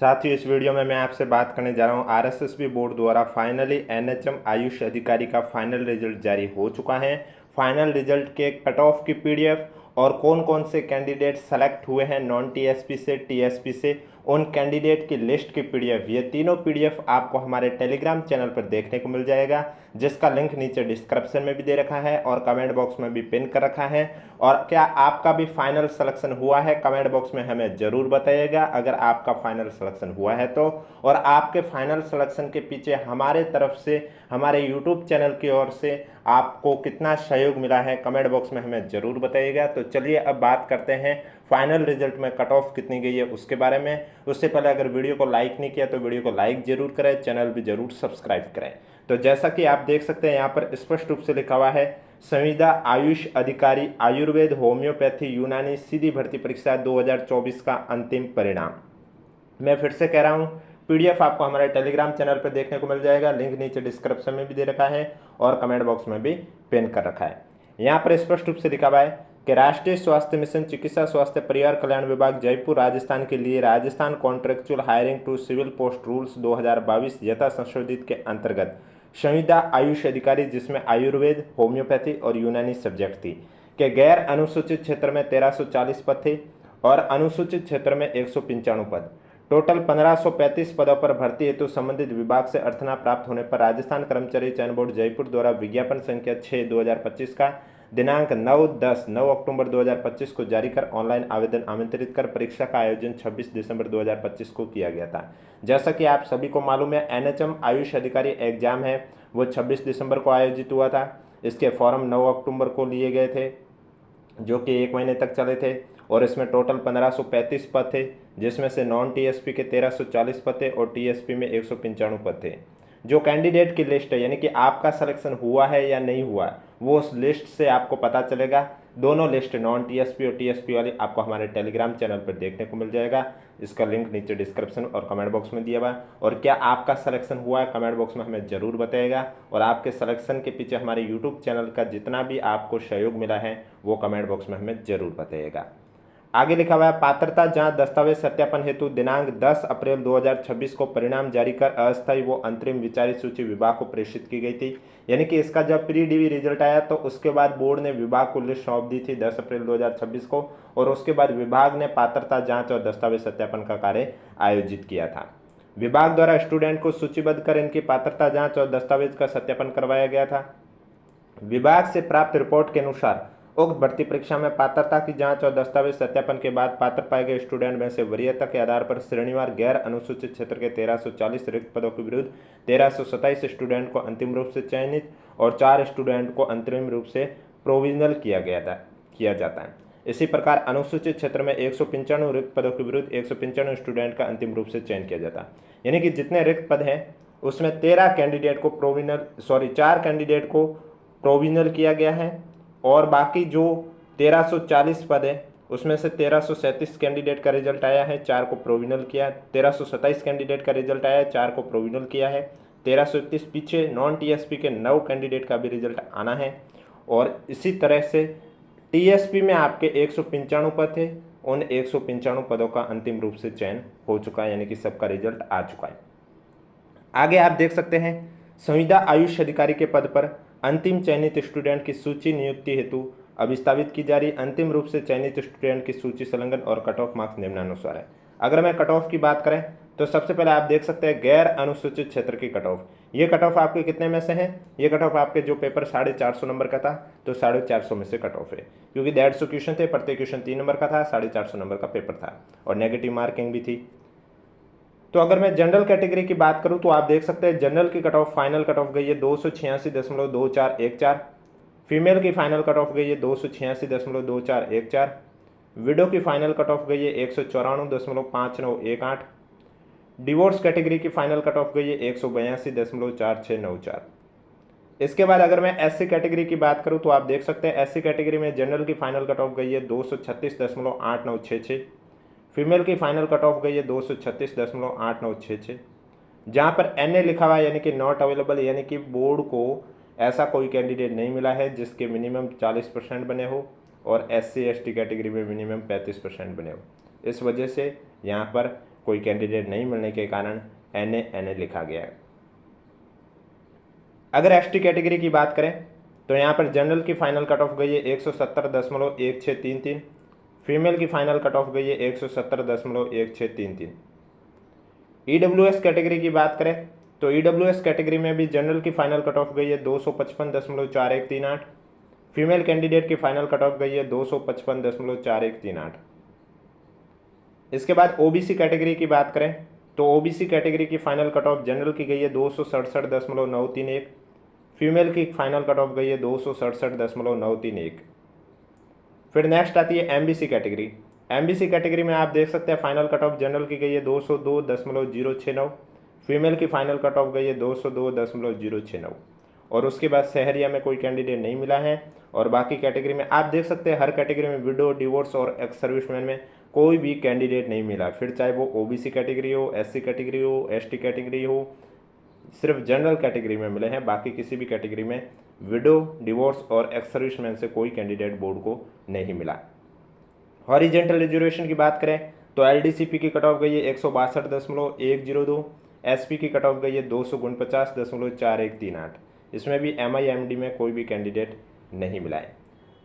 साथ ही इस वीडियो में मैं आपसे बात करने जा रहा हूँ आरएसएसबी बोर्ड द्वारा फाइनली एनएचएम आयुष अधिकारी का फाइनल रिजल्ट जारी हो चुका है। फाइनल रिजल्ट के कट ऑफ की पीडीएफ और कौन कौन से कैंडिडेट सेलेक्ट हुए हैं नॉन टीएसपी से टीएसपी से, उन कैंडिडेट की लिस्ट की पीडीएफ, ये तीनों पीडीएफ आपको हमारे टेलीग्राम चैनल पर देखने को मिल जाएगा, जिसका लिंक नीचे डिस्क्रिप्शन में भी दे रखा है और कमेंट बॉक्स में भी पिन कर रखा है। और क्या आपका भी फाइनल सिलेक्शन हुआ है, कमेंट बॉक्स में हमें ज़रूर बताइएगा अगर आपका फाइनल सिलेक्शन हुआ है तो। और आपके फाइनल सिलेक्शन के पीछे हमारे तरफ से, हमारे यूट्यूब चैनल की ओर से आपको कितना सहयोग मिला है, कमेंट बॉक्स में हमें ज़रूर बताइएगा। तो चलिए अब बात करते हैं फाइनल रिजल्ट में कट ऑफ कितनी गई है उसके बारे में। उससे पहले अगर वीडियो को लाइक नहीं किया तो वीडियो को लाइक जरूर करें, चैनल भी जरूर सब्सक्राइब करें। तो जैसा कि आप देख सकते हैं यहाँ पर स्पष्ट रूप से लिखा हुआ है, संविदा आयुष अधिकारी आयुर्वेद होम्योपैथी यूनानी सीधी भर्ती परीक्षा 2024 का अंतिम परिणाम। मैं फिर से कह रहा हूँ, पीडीएफ आपको हमारे टेलीग्राम चैनल पर देखने को मिल जाएगा, लिंक नीचे डिस्क्रिप्शन में भी दे रखा है और कमेंट बॉक्स में भी पिन कर रखा है। यहाँ पर स्पष्ट रूप से लिखा हुआ है कि राष्ट्रीय स्वास्थ्य मिशन चिकित्सा स्वास्थ्य परिवार कल्याण विभाग जयपुर राजस्थान के लिए Rajasthan contractual hiring to civil post rules 2022 यथा संशोधित के अंतर्गत संविदा आयुष अधिकारी, जिसमें आयुर्वेद होम्योपैथी और यूनानी सब्जेक्ट थी, के गैर अनुसूचित क्षेत्र में 1340 पद थे और अनुसूचित क्षेत्र में 195 पद, टोटल 1535 पदों पर भर्ती हेतु संबंधित विभाग से अर्थना प्राप्त होने पर राजस्थान कर्मचारी चयन बोर्ड जयपुर द्वारा विज्ञापन संख्या 6/2025 का दिनांक 9 अक्टूबर 2025 को जारी कर ऑनलाइन आवेदन आमंत्रित कर परीक्षा का आयोजन 26 दिसंबर 2025 को किया गया था। जैसा कि आप सभी को मालूम है, एनएचएम आयुष अधिकारी एग्जाम है वो 26 दिसंबर को आयोजित हुआ था। इसके फॉर्म 9 अक्टूबर को लिए गए थे, जो कि 1 महीने तक चले थे और इसमें टोटल 1535 पद थे, जिसमें से नॉन टीएसपी के 1340 पद थे और टीएसपी में 195 पद थे। जो कैंडिडेट की लिस्ट है, यानी कि आपका सिलेक्शन हुआ है या नहीं हुआ, वो उस लिस्ट से आपको पता चलेगा। दोनों लिस्ट नॉन टीएसपी और टीएसपी वाली आपको हमारे टेलीग्राम चैनल पर देखने को मिल जाएगा। इसका लिंक नीचे डिस्क्रिप्शन और कमेंट बॉक्स में दिया हुआ है। और क्या आपका सिलेक्शन हुआ है, कमेंट बॉक्स में हमें ज़रूर बताइएगा। और आपके सिलेक्शन के पीछे हमारे यूट्यूब चैनल का जितना भी आपको सहयोग मिला है वो कमेंट बॉक्स में हमें ज़रूर बताइएगा। आगे लिखा हुआ है, पात्रता जांच दस्तावेज सत्यापन हेतु दिनांक 10 अप्रैल 2026 को परिणाम जारी कर अस्थायी वो अंतरिम विचारित सूची विभाग को प्रेषित की गई थी। यानी कि इसका जब प्री डीवी रिजल्ट आया तो उसके बाद बोर्ड ने विभाग को लिस्ट सौंप दी थी 10 अप्रैल 2026 को, और उसके बाद विभाग ने पात्रता जांच और दस्तावेज सत्यापन का कार्य आयोजित किया था। विभाग द्वारा स्टूडेंट को सूचीबद्ध कर इनकी पात्रता जाँच और दस्तावेज का सत्यापन करवाया गया था। विभाग से प्राप्त रिपोर्ट के अनुसार उक्त भर्ती परीक्षा में पात्रता की जांच और दस्तावेज सत्यापन के बाद पात्र पाए गए स्टूडेंट में से वरीयता के आधार पर श्रेणीवार गैर अनुसूचित क्षेत्र के 1340 रिक्त पदों के विरुद्ध 1327 स्टूडेंट को अंतिम रूप से चयनित और 4 स्टूडेंट को अंतरिम रूप से प्रोविजनल किया जाता है। इसी प्रकार अनुसूचित क्षेत्र में 195 रिक्त पदों के विरुद्ध 195 स्टूडेंट का अंतिम रूप से चयन किया जाता है। यानी कि जितने रिक्त पद हैं उसमें 4 कैंडिडेट को प्रोविजनल किया गया है और बाकी जो 1340 पद है उसमें से 1337 कैंडिडेट का रिजल्ट आया है, 4 को प्रोविजनल किया। 1327 कैंडिडेट का रिजल्ट आया है, 4 को प्रोविजनल किया है। 1331 पीछे नॉन टीएसपी के 9 कैंडिडेट का भी रिजल्ट आना है। और इसी तरह से टीएसपी में आपके 195 पद थे, उन 195 पदों का अंतिम रूप से चयन हो चुका है, यानी कि सबका रिजल्ट आ चुका है। आगे आप देख सकते हैं, संविदा आयुष अधिकारी के पद पर अंतिम चयनित स्टूडेंट की सूची नियुक्ति हेतु अब विस्तावित की जा रही। अंतिम रूप से चयनित स्टूडेंट की सूची संलग्न और कट ऑफ मार्क्स निम्नानुसार है। अगर मैं कट ऑफ की बात करें तो सबसे पहले आप देख सकते हैं गैर अनुसूचित क्षेत्र की कट ऑफ। ये कट ऑफ आपके कितने में से है? ये कट ऑफ आपके जो पेपर 450 नंबर का था तो 450 में से कट ऑफ है, क्योंकि 150 क्वेश्चन थे, प्रत्येक क्वेश्चन 3 नंबर का था, 450 नंबर का पेपर था और नेगेटिव मार्किंग भी थी। तो अगर मैं जनरल कैटेगरी की बात करूं तो आप देख सकते हैं जनरल की cut off final cut off गई है 286.2414। फीमेल की फाइनल कट ऑफ गई है 286.2414। विडो की फाइनल कट ऑफ गई है 194.5918। डिवोर्स कैटेगरी की फाइनल कट ऑफ गई है 182.4694। इसके बाद अगर मैं एससी कैटेगरी की बात करूं तो आप देख सकते हैं एससी कैटेगरी में जनरल की फाइनल कट ऑफ गई है 236.8966। फीमेल की फाइनल कट ऑफ गई है 236.8966। जहाँ पर एनए लिखा हुआ है यानी कि नॉट अवेलेबल, यानी कि बोर्ड को ऐसा कोई कैंडिडेट नहीं मिला है जिसके मिनिमम 40% बने हो और एससी एसटी कैटेगरी में मिनिमम 35% बने हो। इस वजह से यहाँ पर कोई कैंडिडेट नहीं मिलने के कारण NA लिखा गया है। अगर ST कैटेगरी की बात करें तो यहाँ पर जनरल की फाइनल कट ऑफ गई है 170.1633, फीमेल की फाइनल कट ऑफ गई है 170.1633। EWS कैटेगरी की बात करें तो EWS कैटेगरी में भी जनरल की फाइनल कट ऑफ गई है 255.4138, फीमेल कैंडिडेट की फाइनल कट ऑफ गई है 255.4138। इसके बाद OBC कैटेगरी की बात करें तो OBC कैटेगरी की फाइनल कट ऑफ जनरल की गई है 267.931, फीमेल की फाइनल कट ऑफ गई है 267.931। फिर नेक्स्ट आती है MBC कैटेगरी। MBC कैटेगरी में आप देख सकते हैं फाइनल कट ऑफ जनरल की गई है 202.069, फीमेल की फाइनल कट ऑफ गई है 202.069। और उसके बाद शहरिया में कोई कैंडिडेट नहीं मिला है। और बाकी कैटेगरी में आप देख सकते हैं हर कैटेगरी में विडो, डिवोर्स और एक्स सर्विसमैन में कोई भी कैंडिडेट नहीं मिला। फिर चाहे वो OBC कैटेगरी हो, SC कैटेगरी हो, ST कैटेगरी हो, सिर्फ जनरल कैटेगरी में मिले हैं। बाकी किसी भी कैटेगरी में विडो, डिवोर्स और एक्स सर्विसमैन से कोई कैंडिडेट बोर्ड को नहीं मिला। हॉरिजेंटल रिजर्वेशन की बात करें तो LDCP की कट ऑफ गई है 162.102, SP की कट ऑफ गई है 249.4138। इसमें भी MIMD में कोई भी कैंडिडेट नहीं मिला है।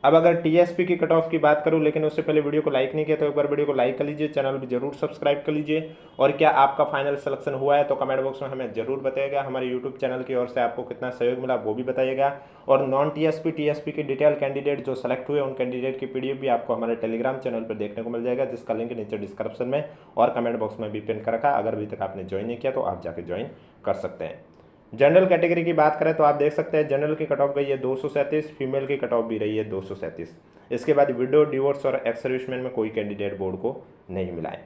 अब अगर TSP की कट ऑफ की बात करूं, लेकिन उससे पहले वीडियो को लाइक नहीं किया तो एक बार वीडियो को लाइक कर लीजिए, चैनल भी जरूर सब्सक्राइब कर लीजिए। और क्या आपका फाइनल सिलेक्शन हुआ है तो कमेंट बॉक्स में हमें जरूर बताइएगा। हमारे यूट्यूब चैनल की ओर से आपको कितना सहयोग मिला वो भी बताइएगा। और नॉन TSP TSP के डिटेल कैंडिडेट जो सेलेक्ट हुए उन कैंडिडेट की PDF भी आपको हमारे टेलीग्राम चैनल पर देखने को मिल जाएगा, जिसका लिंक नीचे डिस्क्रिप्शन में और कमेंट बॉक्स में भी पिन कर रखा। अगर अभी तक आपने ज्वाइन नहीं किया तो आप जाके ज्वाइन कर सकते हैं। जनरल कैटेगरी की बात करें तो आप देख सकते हैं जनरल की कट ऑफ गई है 237, फीमेल की कट ऑफ भी रही है 237। इसके बाद विडो, डिवोर्स और एक्स सर्विसमैन में कोई कैंडिडेट बोर्ड को नहीं मिला है।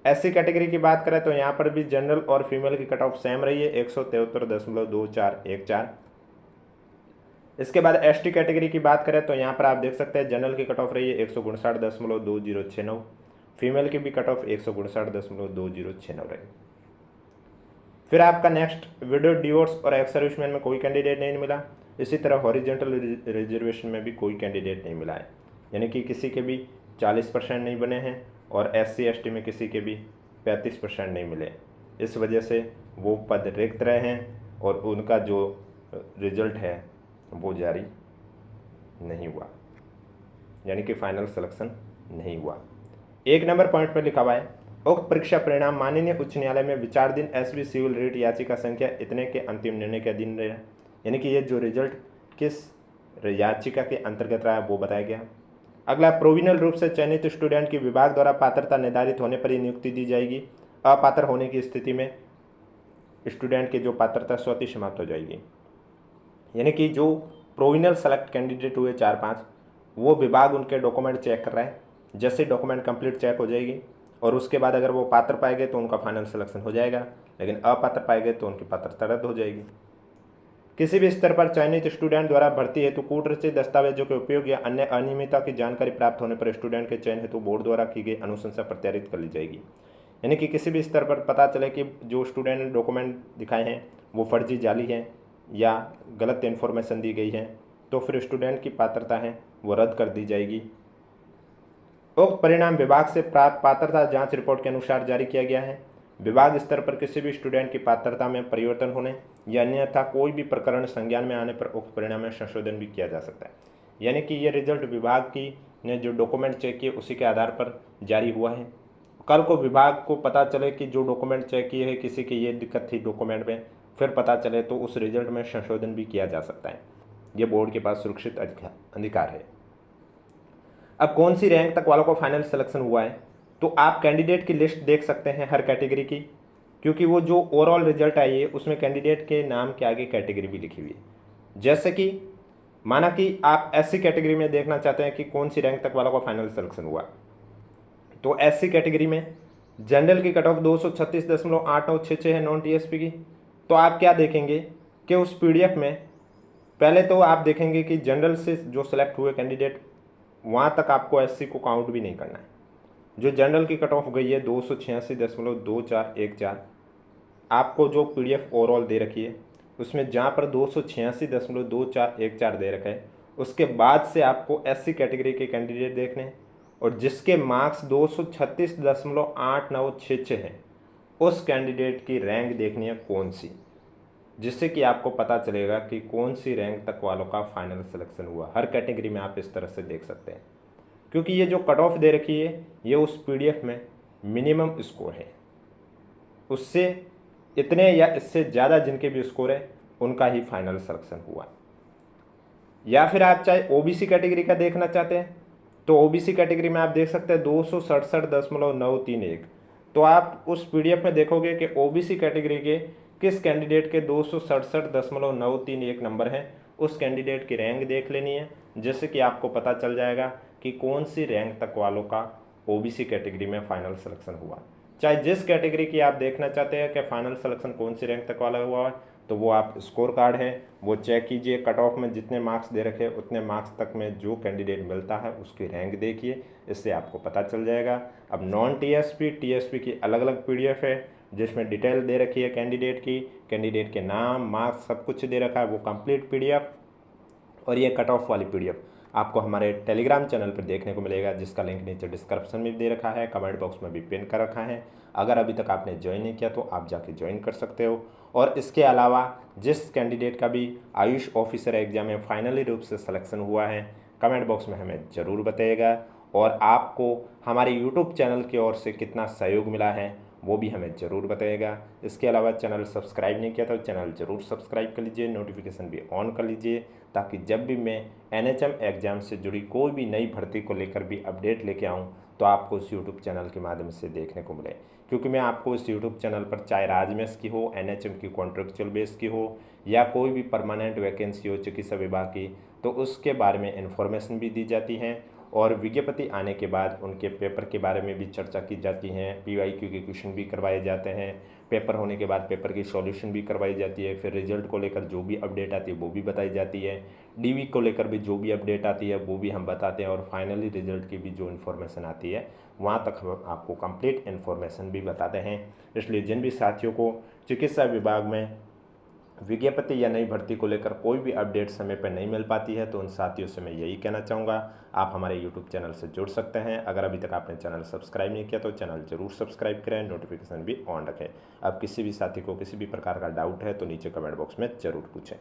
SC कैटेगरी की बात करें तो यहाँ पर भी जनरल और फीमेल की कट ऑफ सेम रही है 173.2414। इसके बाद ST कैटेगरी की बात करें तो यहाँ पर आप देख सकते हैं जनरल की कट ऑफ रही है 159.2069, फीमेल की भी कट ऑफ 159.2069 रही। फिर आपका नेक्स्ट विडो, डिवोर्स और एक्स सर्विसमैन में कोई कैंडिडेट नहीं मिला। इसी तरह हॉरिजेंटल रिजर्वेशन में भी कोई कैंडिडेट नहीं मिला है, यानी कि किसी के भी 40% नहीं बने हैं और SC ST में किसी के भी 35% नहीं मिले। इस वजह से वो पद रिक्त रहे हैं और उनका जो रिजल्ट है वो जारी नहीं हुआ, यानी कि फाइनल सिलेक्शन नहीं हुआ। 1 नंबर पॉइंट पर लिखा हुआ है उक्त परीक्षा परिणाम माननीय उच्च न्यायालय में विचाराधीन SB सिविल रिट याचिका संख्या इतने के अंतिम निर्णय के अधीन रहा, यानी कि ये जो रिजल्ट किस याचिका के अंतर्गत रहा है वो बताया गया। अगला, प्रोविजनल रूप से चयनित स्टूडेंट की विभाग द्वारा पात्रता निर्धारित होने पर ही नियुक्ति दी जाएगी। अपात्र होने की स्थिति में स्टूडेंट की जो पात्रता स्वतः समाप्त हो जाएगी, यानी कि जो प्रोविजनल सेलेक्ट कैंडिडेट हुए 4-5 वो विभाग उनके डॉक्यूमेंट चेक कर रहा है। जैसे डॉक्यूमेंट कंप्लीट चेक हो जाएगी और उसके बाद अगर वो पात्र पाए गए तो उनका फाइनल सिलेक्शन हो जाएगा, लेकिन अपात्र पाए गए तो उनकी पात्रता रद्द हो जाएगी। किसी भी स्तर पर चयनित स्टूडेंट द्वारा भर्ती हेतु कूटरचित दस्तावेजों के उपयोग या अन्य अनियमितता की जानकारी प्राप्त होने पर स्टूडेंट के चयन हेतु बोर्ड द्वारा की गई अनुशंसा प्रत्यारित कर ली जाएगी। यानी कि किसी भी स्तर पर पता चले कि जो स्टूडेंट ने डॉक्यूमेंट दिखाए हैं वो फर्जी, जाली हैं या गलत इन्फॉर्मेशन दी गई है तो फिर स्टूडेंट की पात्रता है वो रद्द कर दी जाएगी। उक्त परिणाम विभाग से प्राप्त पात्रता जांच रिपोर्ट के अनुसार जारी किया गया है। विभाग स्तर पर किसी भी स्टूडेंट की पात्रता में परिवर्तन होने या अन्यथा कोई भी प्रकरण संज्ञान में आने पर उक्त परिणाम में संशोधन भी किया जा सकता है। यानी कि ये रिजल्ट विभाग की ने जो डॉक्यूमेंट चेक किए उसी के आधार पर जारी हुआ है। कल को विभाग को पता चले कि जो डॉक्यूमेंट चेक किए हैं किसी की ये दिक्कत थी डॉक्यूमेंट में, फिर पता चले तो उस रिजल्ट में संशोधन भी किया जा सकता है। ये बोर्ड के पास सुरक्षित अधिकार है। अब कौन सी रैंक तक वालों को फाइनल सिलेक्शन हुआ है तो आप कैंडिडेट की लिस्ट देख सकते हैं हर कैटेगरी की, क्योंकि वो जो ओवरऑल रिजल्ट आई है उसमें कैंडिडेट के नाम के आगे कैटेगरी भी लिखी हुई है। जैसे कि माना कि आप SC कैटेगरी में देखना चाहते हैं कि कौन सी रैंक तक वालों का फाइनल सिलेक्शन हुआ, तो SC कैटेगरी में जनरल की कट ऑफ 236.8966 है नॉन TSP की। तो आप क्या देखेंगे कि उस PDF में पहले तो आप देखेंगे कि जनरल से जो सेलेक्ट हुए कैंडिडेट वहाँ तक आपको SC को काउंट भी नहीं करना है। जो जनरल की कट ऑफ गई है 286.2414, आपको जो PDF ओवरऑल दे रखी है उसमें जहाँ पर 286.2414 दे रखा है उसके बाद से आपको SC कैटेगरी के कैंडिडेट देखने हैं और जिसके मार्क्स 236.8966 हैं उस कैंडिडेट की रैंक देखनी है कौन सी, जिससे कि आपको पता चलेगा कि कौन सी रैंक तक वालों का फाइनल सिलेक्शन हुआ। हर कैटेगरी में आप इस तरह से देख सकते हैं, क्योंकि ये जो कट ऑफ दे रखी है ये उस पीडीएफ में मिनिमम स्कोर है, उससे इतने या इससे ज़्यादा जिनके भी स्कोर है उनका ही फाइनल सिलेक्शन हुआ। या फिर आप चाहे ओबीसी कैटेगरी का देखना चाहते हैं तो ओबीसी कैटेगरी में आप देख सकते हैं 267.931। तो आप उस पीडीएफ में देखोगे कि ओबीसी कैटेगरी के किस कैंडिडेट के 267.931 नंबर हैं, उस कैंडिडेट की रैंक देख लेनी है, जिससे कि आपको पता चल जाएगा कि कौन सी रैंक तक वालों का ओबीसी कैटेगरी में फाइनल सिलेक्शन हुआ। चाहे जिस कैटेगरी की आप देखना चाहते हैं कि फाइनल सिलेक्शन कौन सी रैंक तक वाला हुआ है, तो वो आप स्कोर कार्ड है वो चेक कीजिए, कट ऑफ में जितने मार्क्स दे रखे उतने मार्क्स तक में जो कैंडिडेट मिलता है उसकी रैंक देखिए, इससे आपको पता चल जाएगा। अब नॉन टीएसपी टीएसपी की अलग अलग पीडीएफ है जिसमें डिटेल दे रखी है कैंडिडेट की, कैंडिडेट के नाम मार्क्स सब कुछ दे रखा है, वो कंप्लीट पीडीएफ। और ये कट ऑफ वाली पीडीएफ आपको हमारे टेलीग्राम चैनल पर देखने को मिलेगा, जिसका लिंक नीचे डिस्क्रिप्शन में दे रखा है, कमेंट बॉक्स में भी पिन कर रखा है। अगर अभी तक आपने ज्वाइन नहीं किया तो आप जाके ज्वाइन कर सकते हो। और इसके अलावा जिस कैंडिडेट का भी आयुष ऑफिसर एग्जाम में फाइनली रूप से सिलेक्शन हुआ है, कमेंट बॉक्स में हमें ज़रूर बताइएगा। और आपको हमारे यूट्यूब चैनल की ओर से कितना सहयोग मिला है वो भी हमें ज़रूर बताइएगा। इसके अलावा चैनल सब्सक्राइब नहीं किया तो चैनल ज़रूर सब्सक्राइब कर लीजिए, नोटिफिकेशन भी ऑन कर लीजिए, ताकि जब भी मैं एनएचएम एग्ज़ाम से जुड़ी कोई भी नई भर्ती को लेकर भी अपडेट लेके आऊँ तो आपको इस यूट्यूब चैनल के माध्यम से देखने को मिले। क्योंकि मैं आपको इस यूट्यूब चैनल पर चाहे राजमेश की हो, एनएचएम की कॉन्ट्रेक्चुअल बेस की हो, या कोई भी परमानेंट वैकेंसी हो चिकित्सा विभाग की, तो उसके बारे में इन्फॉर्मेशन भी दी जाती हैं। और विज्ञप्ति आने के बाद उनके पेपर के बारे में भी चर्चा की जाती हैं, पीवाईक्यू के क्वेश्चन भी करवाए जाते हैं, पेपर होने के बाद पेपर की सॉल्यूशन भी करवाई जाती है, फिर रिजल्ट को लेकर जो भी अपडेट आती है वो भी बताई जाती है, डीवी को लेकर भी जो भी अपडेट आती है वो भी हम बताते हैं, और फाइनली रिजल्ट की भी जो इन्फॉर्मेशन आती है वहाँ तक हम आपको कंप्लीट इन्फॉर्मेशन भी बताते हैं। इसलिए जिन भी साथियों को चिकित्सा विभाग में विज्ञप्ति या नई भर्ती को लेकर कोई भी अपडेट समय पर नहीं मिल पाती है, तो उन साथियों से मैं यही कहना चाहूँगा, आप हमारे यूट्यूब चैनल से जुड़ सकते हैं। अगर अभी तक आपने चैनल सब्सक्राइब नहीं किया तो चैनल ज़रूर सब्सक्राइब करें, नोटिफिकेशन भी ऑन रखें। अब किसी भी साथी को किसी भी प्रकार का डाउट है तो नीचे कमेंट बॉक्स में ज़रूर पूछें।